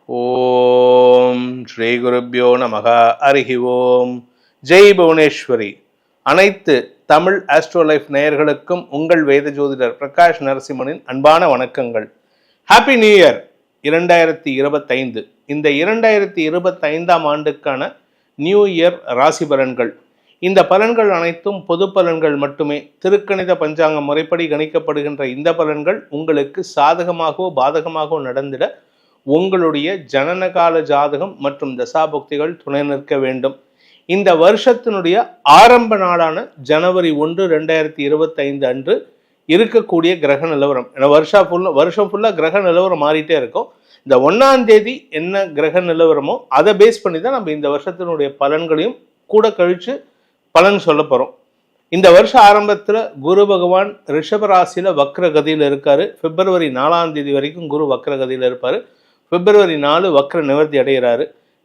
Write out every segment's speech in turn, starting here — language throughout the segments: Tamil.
ஓம் ஸ்ரீ குருப்யோ நமக. ஹரிஹி ஓம். ஜெய் புவனேஸ்வரி. அனைத்து தமிழ் ஆஸ்ட்ரோலைஃப் நேயர்களுக்கும் உங்கள் வேத ஜோதிடர் பிரகாஷ் நரசிம்மனின் அன்பான வணக்கங்கள். Happy new year 2025. இந்த 2025ஆம் ஆண்டுக்கான நியூ இயர் ராசி பலன்கள். இந்த பலன்கள் அனைத்தும் பொது பலன்கள் மட்டுமே. திருக்கணித பஞ்சாங்க முறைப்படி கணிக்கப்படுகின்ற இந்த பலன்கள் உங்களுக்கு சாதகமாகவோ பாதகமாகவோ நடந்திட உங்களுடைய ஜனனகால ஜாதகம் மற்றும் தசாபுக்திகள் துணை நிற்க வேண்டும். இந்த வருஷத்தினுடைய ஆரம்ப நாளான ஜனவரி 1, 2025 அன்று இருக்கக்கூடிய கிரக நிலவரம், வருஷம் ஃபுல்லாக கிரக நிலவரம் மாறிட்டே இருக்கும். இந்த 1ஆம் தேதி என்ன கிரக நிலவரமோ அதை பேஸ் பண்ணி தான் நம்ம இந்த வருஷத்தினுடைய பலன்களையும் கூட கழித்து பலன் சொல்ல போகிறோம். இந்த வருஷ ஆரம்பத்தில் குரு பகவான் ரிஷபராசியில் வக்ரகதியில் இருக்கார். பிப்ரவரி 4ஆம் தேதி வரைக்கும் குரு வக்ரகதியில் இருப்பார். பிப்ரவரி 4 வக்ர நிவர்த்தி அடைகிறாரு.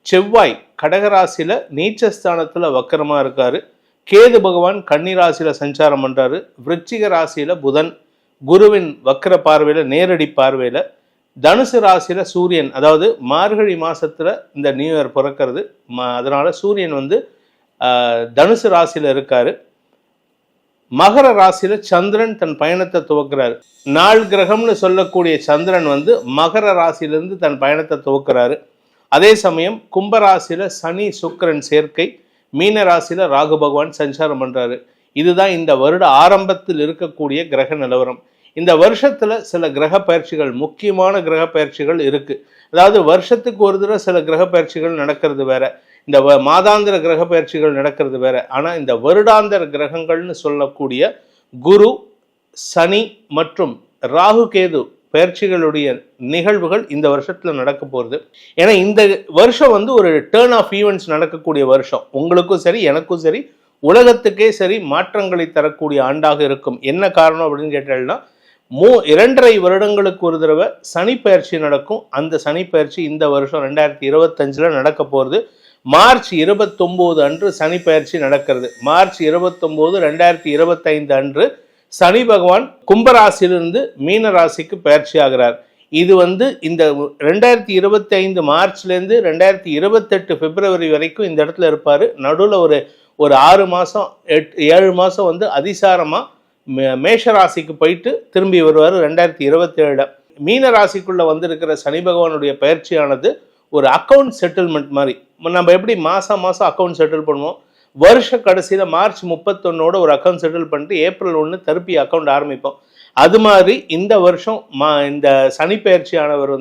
செவ்வாய் கடகராசியில் நீச்சஸ்தானத்தில் வக்கரமாக இருக்கார். கேது பகவான் கன்னி ராசியில் சஞ்சாரம் பண்ணுறாரு. விருச்சிக ராசியில் புதன் குருவின் வக்கர பார்வையில் நேரடி பார்வையில். தனுசு ராசியில் சூரியன், அதாவது மார்கழி மாதத்தில் இந்த நியூ இயர் பிறக்கிறது, அதனால் சூரியன் தனுசு ராசியில் இருக்கார். மகர ராசியில சந்திரன் தன் பயணத்தை துவக்கிறாரு. நாள் கிரகம்னு சொல்லக்கூடிய சந்திரன் மகர ராசியிலிருந்து தன் பயணத்தை துவக்கிறாரு. அதே சமயம் கும்பராசியில சனி சுக்கிரன் சேர்க்கை, மீன ராசியில ராகு பகவான் சஞ்சாரம் பண்றாரு. இதுதான் இந்த வருட ஆரம்பத்தில் இருக்கக்கூடிய கிரக நிலவரம். இந்த வருஷத்துல சில கிரக பயிற்சிகள், முக்கியமான கிரக பயிற்சிகள் இருக்கு. அதாவது வருஷத்துக்கு ஒரு தடவை சில கிரக பயிற்சிகள் நடக்கிறது வேற, இந்த மாதாந்திர கிரக பயிற்சிகள் நடக்கிறது வேற. ஆனால் இந்த வருடாந்திர கிரகங்கள்னு சொல்லக்கூடிய குரு, சனி மற்றும் ராகு கேது பயிற்சிகளுடைய நிகழ்வுகள் இந்த வருஷத்தில் நடக்க போகிறது. ஏன்னா இந்த வருஷம் ஒரு டேர்ன் ஆஃப் ஈவெண்ட்ஸ் நடக்கக்கூடிய வருஷம். உங்களுக்கும் சரி, எனக்கும் சரி, உலகத்துக்கே சரி மாற்றங்களை தரக்கூடிய ஆண்டாக இருக்கும். என்ன காரணம் அப்படின்னு கேட்டீங்கன்னா, 2.5 வருடங்களுக்கு ஒரு தடவை சனி பயிற்சி நடக்கும். அந்த சனி பயிற்சி இந்த வருஷம் 2025 நடக்க போகிறது. மார்ச் 29 அன்று சனி பயிற்சி நடக்கிறது. மார்ச் 29, 2025 அன்று சனி பகவான் கும்பராசியிலிருந்து மீன ராசிக்கு பயிற்சி ஆகிறார். இது இந்த 2025 மார்ச்லேருந்து 2028 பிப்ரவரி வரைக்கும் இந்த இடத்துல இருப்பார். நடுவில் ஒரு 6 மாதம் 7 மாதம் அதிசாரமாக மேஷ ராசிக்கு போயிட்டு திரும்பி வருவார் 2027. மீன ராசிக்குள்ளே வந்திருக்கிற சனி பகவானுடைய பயிற்சியானது ஒரு அக்கௌண்ட் செட்டில்மெண்ட் மாதிரி. நம்ம எப்படி மாதம் அக்கௌண்ட் செட்டில் பண்ணுவோம், வருஷ கடைசியில் மார்ச் 31 ஒரு அக்கௌண்ட் செட்டில் பண்ணிட்டு ஏப்ரல் 1 திருப்பி அக்கௌண்ட் ஆரம்பிப்போம். அது மாதிரி இந்த வருஷம் இந்த சனி பயிற்சியானவர்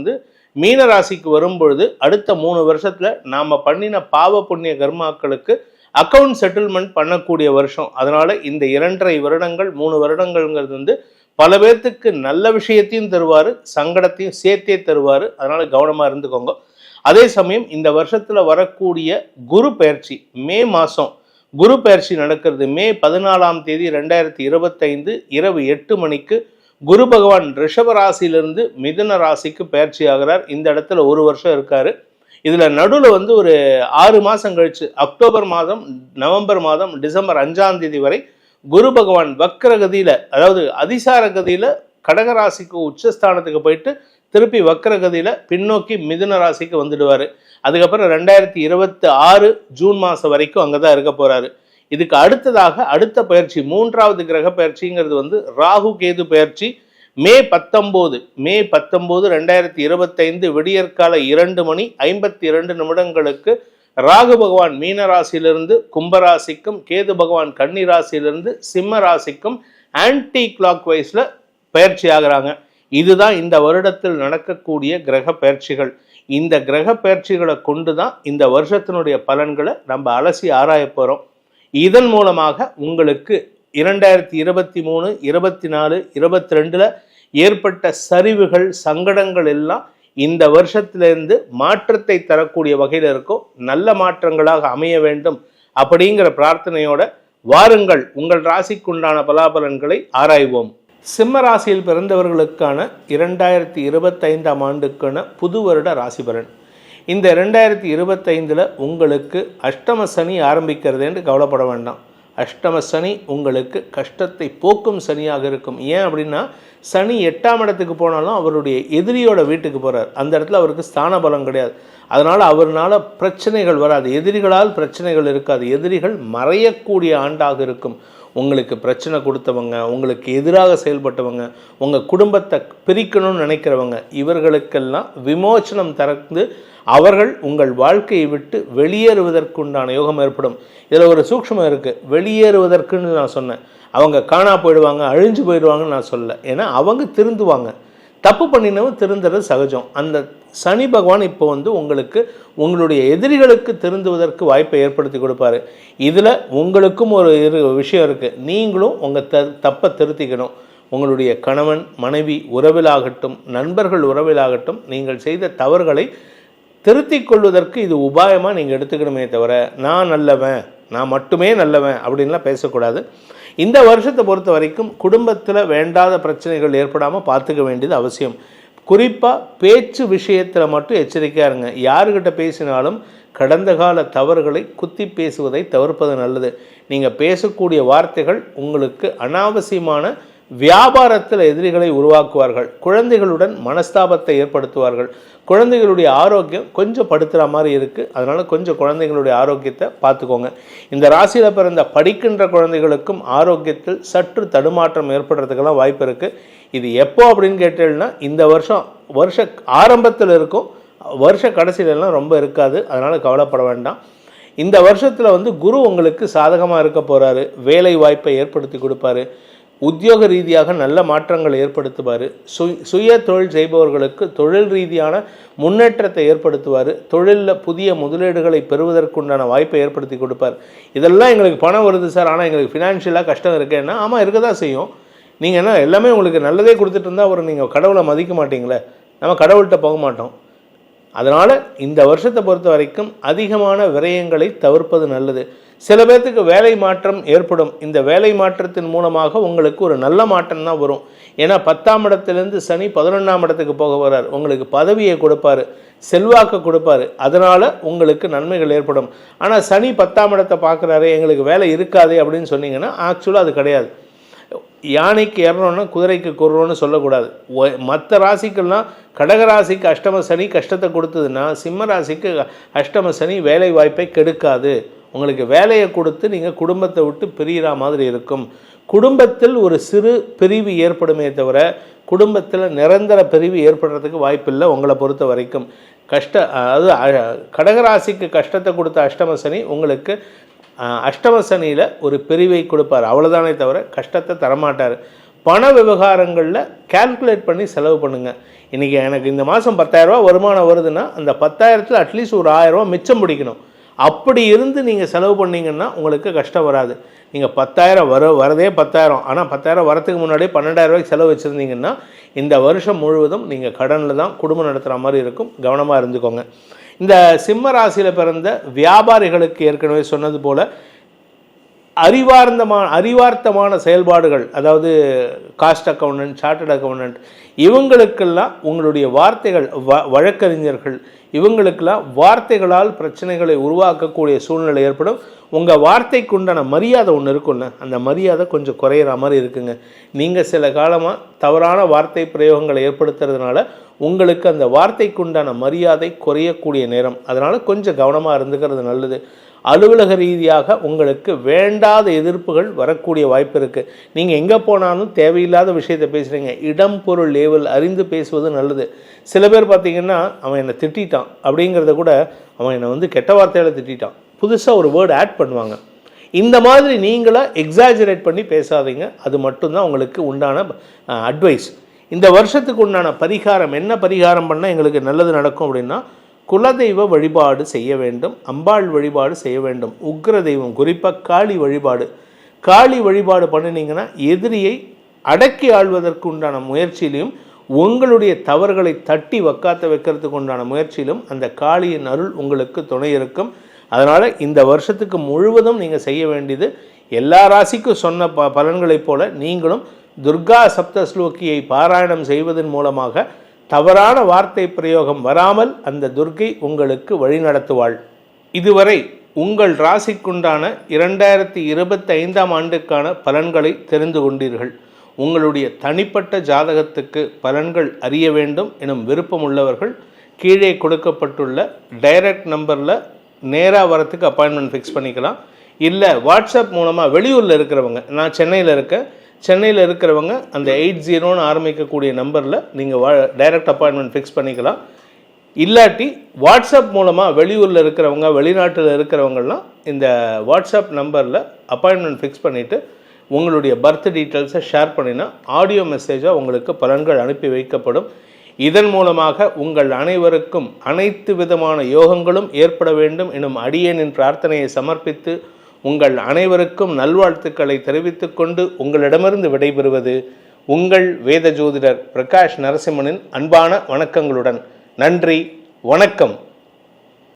மீன ராசிக்கு வரும்பொழுது அடுத்த 3 வருஷத்தில் நாம் பண்ணின பாவ புண்ணிய கர்மாக்களுக்கு அக்கௌண்ட் செட்டில்மெண்ட் பண்ணக்கூடிய வருஷம். அதனால் இந்த 2.5 வருடங்கள் 3 வருடங்கள்ங்கிறது பல பேர்த்துக்கு நல்ல விஷயத்தையும் தருவார், சங்கடத்தையும் சேர்த்தே தருவார். அதனால் கவனமாக இருந்துக்கோங்க. அதே சமயம் இந்த வருஷத்தில் வரக்கூடிய குரு பயிற்சி, மே மாதம் குரு பயிற்சி நடக்கிறது. மே 14ஆம் தேதி 2025 இரவு 8 மணிக்கு குரு பகவான் ரிஷப ராசியிலிருந்து மிதுன ராசிக்கு பயிற்சி ஆகிறார். இந்த இடத்துல 1 வருஷம் இருக்காரு. இதில் நடுவில் ஒரு 6 மாதம் கழிச்சு அக்டோபர் மாதம், நவம்பர் மாதம், டிசம்பர் 5ஆம் தேதி வரை குரு பகவான் வக்ரகதியில், அதாவது அதிசார கதியில் கடகராசிக்கு உச்சஸ்தானத்துக்கு போயிட்டு திருப்பி வக்ரகதியில் பின்னோக்கி மிதுன ராசிக்கு வந்துடுவார். அதுக்கப்புறம் 2026 ஜூன் மாதம் வரைக்கும் அங்கே தான் இருக்க போகிறாரு. இதுக்கு அடுத்ததாக அடுத்த பயிற்சி, 3வது கிரக பயிற்சிங்கிறது ராகு கேது பயிற்சி. மே 19, 2025 விடியற்கால 2 மணி 52 நிமிடங்களுக்கு ராகு பகவான் மீன ராசியிலிருந்து கும்பராசிக்கும், கேது பகவான் கன்னி ராசியிலிருந்து சிம்ம ராசிக்கும் ஆன்டி கிளாக் வைஸ்ல பயிற்சி ஆகிறாங்க. இதுதான் இந்த வருடத்தில் நடக்கக்கூடிய கிரக பயிற்சிகள். இந்த கிரக பயிற்சிகளை கொண்டு தான் இந்த வருஷத்தினுடைய பலன்களை நம்ம அலசி ஆராய போகிறோம். இதன் மூலமாக உங்களுக்கு 2023, 24, 22 ஏற்பட்ட சரிவுகள், சங்கடங்கள் எல்லாம் இந்த வருஷத்திலிருந்து மாற்றத்தை தரக்கூடிய வகையில் இருக்கும். நல்ல மாற்றங்களாக அமைய வேண்டும் அப்படிங்கிற பிரார்த்தனையோட வாருங்கள் உங்கள் ராசிக்குண்டான பலாபலன்களை ஆராய்வோம். சிம்ம ராசியில் பிறந்தவர்களுக்கான 2025ஆம் ஆண்டுக்கான புது வருட ராசி பலன். இந்த 2025 உங்களுக்கு அஷ்டம சனி ஆரம்பிக்கிறது என்று கவலைப்பட வேண்டாம். அஷ்டம சனி உங்களுக்கு கஷ்டத்தை போக்கும் சனியாக இருக்கும். ஏன் அப்படின்னா சனி 8ஆம் இடத்துக்கு போனாலும் அவருடைய எதிரியோட வீட்டுக்கு போகிறார். அந்த இடத்துல அவருக்கு ஸ்தான பலம் கிடையாது. அதனால் அவர்னால பிரச்சனைகள் வராது, எதிரிகளால் பிரச்சனைகள் இருக்காது, எதிரிகள் மறையக்கூடிய ஆண்டாக இருக்கும். உங்களுக்கு பிரச்சனை கொடுத்தவங்க, உங்களுக்கு எதிராக செயல்பட்டவங்க, உங்கள் குடும்பத்தை பிரிக்கணும்னு நினைக்கிறவங்க, இவர்களுக்கெல்லாம் விமோச்சனம் தரந்து அவர்கள் உங்கள் வாழ்க்கையை விட்டு வெளியேறுவதற்குண்டான யோகம் ஏற்படும். இதில் ஒரு சூக்ஷ்மம் இருக்குது. வெளியேறுவதற்குன்னு நான் சொன்னேன், அவங்க காணா போயிடுவாங்க, அழிஞ்சு போயிடுவாங்கன்னு நான் சொல்லலை. ஏன்னா அவங்க திருந்துவாங்க. தப்பு பண்ணினவங்க திருந்துறது சகஜம். அந்த சனி பகவான் இப்போ உங்களுக்கு உங்களுடைய எதிரிகளுக்கு திருந்துவதற்கு வாய்ப்பை ஏற்படுத்தி கொடுப்பாரு. இதில் உங்களுக்கும் ஒரு விஷயம் இருக்குது. நீங்களும் உங்கள் தப்பை திருத்திக்கணும். உங்களுடைய கணவன் மனைவி உறவிலாகட்டும், நண்பர்கள் உறவிலாகட்டும், நீங்கள் செய்த தவறுகளை திருத்திக் கொள்வதற்கு இது உபாயமாக நீங்கள் எடுத்துக்கணுமே தவிர நான் நல்லவன், நான் மட்டுமே நல்லவன் அப்படின்லாம் பேசக்கூடாது. இந்த வருஷத்தை பொறுத்த வரைக்கும் குடும்பத்தில் வேண்டாத பிரச்சனைகள் ஏற்படாமல் பார்த்துக்க வேண்டியது அவசியம். குறிப்பாக பேச்சு விஷயத்தில் மட்டும் எச்சரிக்கையாக இருங்க. யாருக்கிட்ட பேசினாலும் கடந்த கால தவறுகளை குத்தி பேசுவதை தவிர்ப்பது நல்லது. நீங்கள் பேசக்கூடிய வார்த்தைகள் உங்களுக்கு அனாவசியமான வியாபாரத்தில் எதிரிகளை உருவாக்குவார்கள். குழந்தைகளுடன் மனஸ்தாபத்தை ஏற்படுத்துவார்கள். குழந்தைகளுடைய ஆரோக்கியம் கொஞ்சம் படுத்துகிற மாதிரி இருக்குது. அதனால் கொஞ்சம் குழந்தைகளுடைய ஆரோக்கியத்தை பார்த்துக்கோங்க. இந்த ராசியில் பிறந்த படிக்கின்ற குழந்தைகளுக்கும் ஆரோக்கியத்தில் சற்று தடுமாற்றம் ஏற்படுறதுக்கெல்லாம் வாய்ப்பு இருக்குது. இது எப்போ அப்படின்னு கேட்டீங்கன்னா இந்த வருஷ ஆரம்பத்தில் இருக்கும், வருஷ கடைசியிலலாம் ரொம்ப இருக்காது. அதனால் கவலைப்பட வேண்டாம். இந்த வருஷத்தில் குரு உங்களுக்கு சாதகமாக இருக்க போகிறாரு. வேலை வாய்ப்பை ஏற்படுத்தி கொடுப்பாரு. உத்தியோக ரீதியாக நல்ல மாற்றங்களை ஏற்படுத்துவார். சுய தொழில் செய்பவர்களுக்கு தொழில் ரீதியான முன்னேற்றத்தை ஏற்படுத்துவார். தொழிலில் புதிய முதலீடுகளை பெறுவதற்குண்டான வாய்ப்பை ஏற்படுத்தி கொடுப்பார். இதெல்லாம் எங்களுக்கு பணம் வருது சார், ஆனால் எங்களுக்கு ஃபினான்ஷியலாக கஷ்டம் இருக்கேன்னா, ஆமாம் இருக்க தான் செய்யும். நீங்கள் என்ன எல்லாமே உங்களுக்கு நல்லதே கொடுத்துட்டு இருந்தால் ஒரு நீங்கள் கடவுளை மதிக்க மாட்டீங்களே, நம்ம கடவுள்கிட்ட போக மாட்டோம். அதனால் இந்த வருஷத்தை பொறுத்த வரைக்கும் அதிகமான விரயங்களை தவிர்ப்பது நல்லது. சில பேர்த்துக்கு வேலை மாற்றம் ஏற்படும். இந்த வேலை மாற்றத்தின் மூலமாக உங்களுக்கு ஒரு நல்ல மாற்றம் தான் வரும். ஏன்னா 10ஆம் இடத்துலேருந்து சனி 11ஆம் இடத்துக்கு போக வர்றார். உங்களுக்கு பதவியை கொடுப்பாரு, செல்வாக்கு கொடுப்பாரு. அதனால் உங்களுக்கு நன்மைகள் ஏற்படும். ஆனால் சனி 10ஆம் இடத்தை பார்க்குறாரு, எங்களுக்கு வேலை இருக்காது அப்படின்னு சொன்னீங்கன்னா ஆக்சுவலாக அது கிடையாது. யானைக்கு ஏறணும்னா குதிரைக்கு குறணும்னு சொல்லக்கூடாது. மற்ற ராசிக்கெல்லாம் கடகராசிக்கு அஷ்டம சனி கஷ்டத்தை கொடுத்ததுன்னா சிம்ம ராசிக்கு அஷ்டம சனி வேலை வாய்ப்பை கெடுக்காது. உங்களுக்கு வேலையை கொடுத்து நீங்கள் குடும்பத்தை விட்டு பிரிகிற மாதிரி இருக்கும். குடும்பத்தில் ஒரு சிறு பிரிவு ஏற்படுமே தவிர குடும்பத்தில் நிரந்தர பிரிவு ஏற்படுறதுக்கு வாய்ப்பில்லை. உங்களை பொறுத்த வரைக்கும் அதாவது கடகராசிக்கு கஷ்டத்தை கொடுத்த அஷ்டம சனி உங்களுக்கு அஷ்டம சனியில் ஒரு பிரிவை கொடுப்பார். அவ்வளோதானே தவிர கஷ்டத்தை தரமாட்டார். பண விவகாரங்களில் கால்குலேட் பண்ணி செலவு பண்ணுங்கள். இன்றைக்கி எனக்கு இந்த மாதம் 10,000 வருமானம் வருதுன்னா அந்த 10,000த்தில் அட்லீஸ்ட் ஒரு 1,000 மிச்சம் பிடிக்கணும். அப்படி இருந்து நீங்கள் செலவு பண்ணிங்கன்னா உங்களுக்கு கஷ்டம் வராது. நீங்கள் 10,000 வரதே 10,000, ஆனால் 10,000 வரத்துக்கு முன்னாடியே 12,000 செலவு வச்சுருந்தீங்கன்னா இந்த வருஷம் முழுவதும் நீங்கள் கடனில் தான் குடும்பம் நடத்துகிற மாதிரி இருக்கும். கவனமாக இருந்துக்கோங்க. இந்த சிம்ம ராசியில் பிறந்த வியாபாரிகளுக்கு ஏற்கனவே சொன்னது போல் அறிவார்த்தமான செயல்பாடுகள், அதாவது காஸ்ட் அக்கௌண்டன்ட், சார்ட்டர்ட் அக்கௌண்டன்ட், இவங்களுக்கெல்லாம் உங்களுடைய வார்த்தைகள், வழக்கறிஞர்கள், இவங்களுக்கெல்லாம் வார்த்தைகளால் பிரச்சனைகளை உருவாக்கக்கூடிய சூழ்நிலை ஏற்படும். உங்கள் வார்த்தைக்கு உண்டான மரியாதை ஒன்று இருக்குல்ல, அந்த மரியாதை கொஞ்சம் குறையிற மாதிரி இருக்குங்க. நீங்கள் சில காலமாக தவறான வார்த்தை பிரயோகங்களை ஏற்படுத்துறதுனால உங்களுக்கு அந்த வார்த்தைக்கு உண்டான மரியாதை குறையக்கூடிய நேரம். அதனால் கொஞ்சம் கவனமாக இருந்துக்கிறது நல்லது. அலுவலக ரீதியாக உங்களுக்கு வேண்டாத எதிர்ப்புகள் வரக்கூடிய வாய்ப்பு இருக்குது. நீங்கள் எங்கே போனாலும் தேவையில்லாத விஷயத்தை பேசுகிறீங்க. இடம் பொருள் லேவல் அறிந்து பேசுவது நல்லது. சில பேர் பார்த்திங்கன்னா அவன் என்னை திட்டான் அப்படிங்கிறத கூட அவன் என்னை கெட்ட வார்த்தையில் திட்டான், புதுசாக ஒரு வேர்டு ஆட் பண்ணுவாங்க. இந்த மாதிரி நீங்களாக எக்ஸாஜரேட் பண்ணி பேசாதீங்க. அது மட்டும்தான் உங்களுக்கு உண்டான அட்வைஸ். இந்த வருஷத்துக்கு உண்டான பரிகாரம் என்ன பரிகாரம் பண்ணால் எங்களுக்கு நல்லது நடக்கும் அப்படின்னா, குலதெய்வ வழிபாடு செய்ய வேண்டும், அம்பாள் வழிபாடு செய்ய வேண்டும். உக்ர தெய்வம் குறிப்பாக காளி வழிபாடு பண்ணினீங்கன்னா எதிரியை அடக்கி ஆள்வதற்கு உண்டான முயற்சியிலையும் உங்களுடைய தவறுகளை தட்டி வக்காத்த வைக்கிறதுக்கு உண்டான முயற்சியிலும் அந்த காளியின் அருள் உங்களுக்கு துணை இருக்கும். அதனால் இந்த வருஷத்துக்கு முழுவதும் நீங்கள் செய்ய வேண்டியது எல்லா ராசிக்கும் சொன்ன பலன்களைப் போல நீங்களும் துர்கா சப்தஸ்லோகியை பாராயணம் செய்வதன் மூலமாக தவறான வார்த்தை பிரயோகம் வராமல் அந்த துர்கை உங்களுக்கு வழிநடத்துவாள். இதுவரை உங்கள் ராசிக்குண்டான 2025ஆம் ஆண்டுக்கான பலன்களை தெரிந்து கொண்டீர்கள். உங்களுடைய தனிப்பட்ட ஜாதகத்துக்கு பலன்கள் அறிய வேண்டும் எனும் விருப்பம் உள்ளவர்கள் கீழே கொடுக்கப்பட்டுள்ள டைரக்ட் நம்பரில் நேராக வரத்துக்கு அப்பாயின்மெண்ட் ஃபிக்ஸ் பண்ணிக்கலாம். இல்லை வாட்ஸ்அப் மூலமாக வெளியூரில் இருக்கிறவங்க, நான் சென்னையில் இருக்கிறவங்க அந்த 80ன்னு ஆரம்பிக்கக்கூடிய நம்பரில் நீங்கள் டைரக்ட் அப்பாயின்மெண்ட் ஃபிக்ஸ் பண்ணிக்கலாம். இல்லாட்டி வாட்ஸ்அப் மூலமாக வெளியூரில் இருக்கிறவங்க, வெளிநாட்டில் இருக்கிறவங்கலாம் இந்த வாட்ஸ்அப் நம்பரில் அப்பாயின்மெண்ட் ஃபிக்ஸ் பண்ணிவிட்டு உங்களுடைய பர்த் டீட்டெயில்ஸை ஷேர் பண்ணினா ஆடியோ மெசேஜாக உங்களுக்கு பலன்கள் அனுப்பி வைக்கப்படும். இதன் மூலமாக உங்கள் அனைவருக்கும் அனைத்து விதமான யோகங்களும் ஏற்பட வேண்டும் எனும் அடியேனின் பிரார்த்தனையை சமர்ப்பித்து உங்கள் அனைவருக்கும் நல்வாழ்த்துக்களை தெரிவித்துக் கொண்டு உங்களிடமிருந்து விடைபெறுவது உங்கள் வேத ஜோதிடர் பிரகாஷ் நரசிம்மனின் அன்பான வணக்கங்களுடன். நன்றி, வணக்கம்.